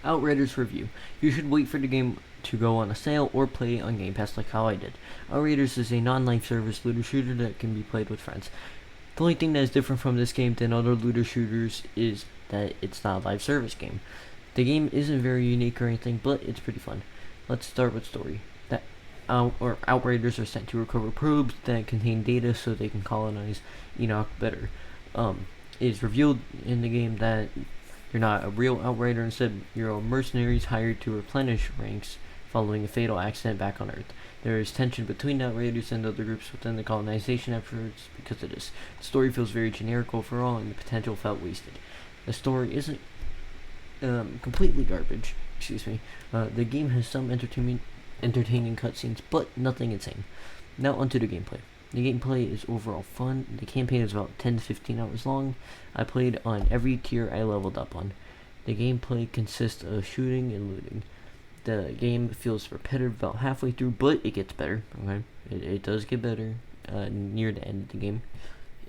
Outriders review. You should wait for the game to go on a sale or play on Game Pass like how I did. Outriders is a non-life service looter shooter that can be played with friends. The only thing that is different from this game than other looter shooters is that it's not a live service game. The game isn't very unique or anything, but it's pretty fun. Let's start with story. Outriders are sent to recover probes that contain data so they can colonize Enoch better. It is revealed in the game that you're not a real Outrider, instead you're mercenaries hired to replenish ranks following a fatal accident back on Earth. There is tension between the Outriders and other groups within the colonization efforts because of this. The story feels very generic overall and the potential felt wasted. The story isn't completely garbage. The game has some entertaining cutscenes, but nothing insane. Now onto the gameplay. The gameplay is overall fun. The campaign is about 10 to 15 hours long. I played on every tier I leveled up on. The gameplay consists of shooting and looting. The game feels repetitive about halfway through, but it gets better. Okay, it does get better near the end of the game.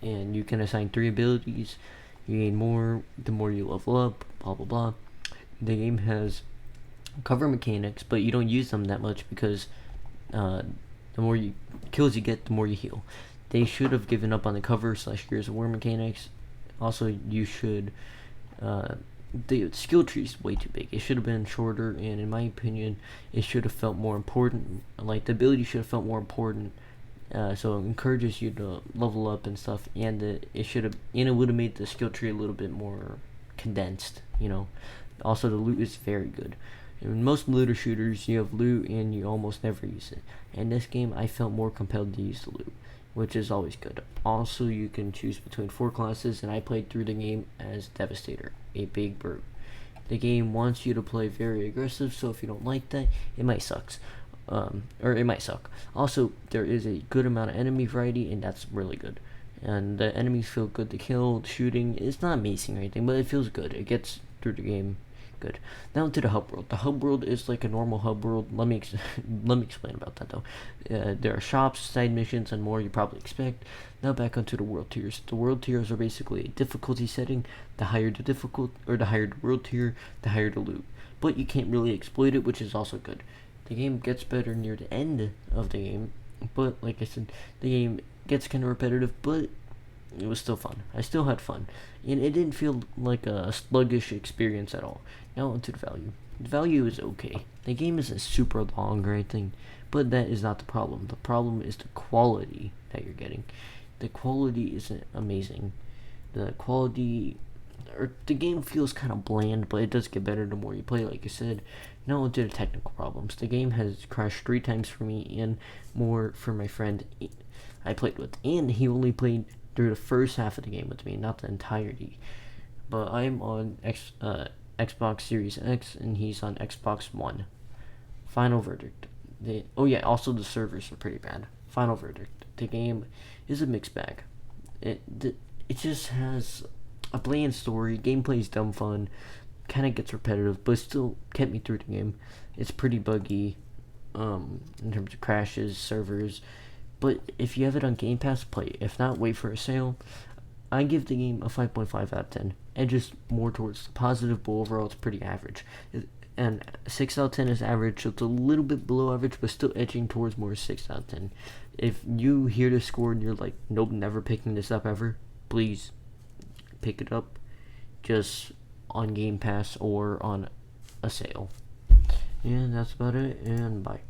And you can assign 3 abilities. You gain more the more you level up, blah blah blah. The game has cover mechanics, but you don't use them that much because the more kills you get, the more you heal. They should have given up on the cover / Gears of War mechanics. Also, you should the skill tree is way too big. It should have been shorter, and in my opinion, it should have felt more important. Like, the ability should have felt more important. So it encourages you to level up and stuff, and it would have made the skill tree a little bit more condensed. Also, the loot is very good. In most looter shooters, you have loot and you almost never use it. In this game, I felt more compelled to use the loot, which is always good. Also, you can choose between 4 classes, and I played through the game as Devastator, a big brute. The game wants you to play very aggressive, so if you don't like that, it might suck. It might suck. Also, there is a good amount of enemy variety, and that's really good. And the enemies feel good to kill. The shooting is not amazing or anything, but it feels good. It gets through the game good. Now to the hub world. The hub world is like a normal hub world. Let me explain about that though. There are shops, side missions, and more you probably expect. Now back onto the world tiers. The world tiers are basically a difficulty setting. The higher the world tier, the higher the loot. But you can't really exploit it, which is also good. The game gets better near the end of the game, but like I said, the game gets kind of repetitive, but it was still fun. I still had fun, and it didn't feel like a sluggish experience at all. Now onto the value. The value is okay. The game isn't super long or anything, but that is not the problem. The problem is the quality that you're getting. The quality isn't amazing. The game feels kind of bland, but it does get better the more you play, like I said. Now onto the technical problems. The game has crashed 3 times for me and more for my friend I played with, and he only played through the first half of the game with me, not the entirety. But I'm on Xbox Series X, and he's on Xbox One. Final verdict. Also the servers are pretty bad. Final verdict. The game is a mixed bag. It just has a bland story. Gameplay is dumb fun. Kind of gets repetitive, but still kept me through the game. It's pretty buggy in terms of crashes, servers. But if you have it on Game Pass, play it. If not, wait for a sale. I give the game a 5.5 out of 10. And just more towards the positive, but overall it's pretty average. And 6 out of 10 is average, so it's a little bit below average, but still edging towards more 6 out of 10. If you hear the score and you're like, nope, never picking this up ever, please pick it up just on Game Pass or on a sale. And that's about it, and bye.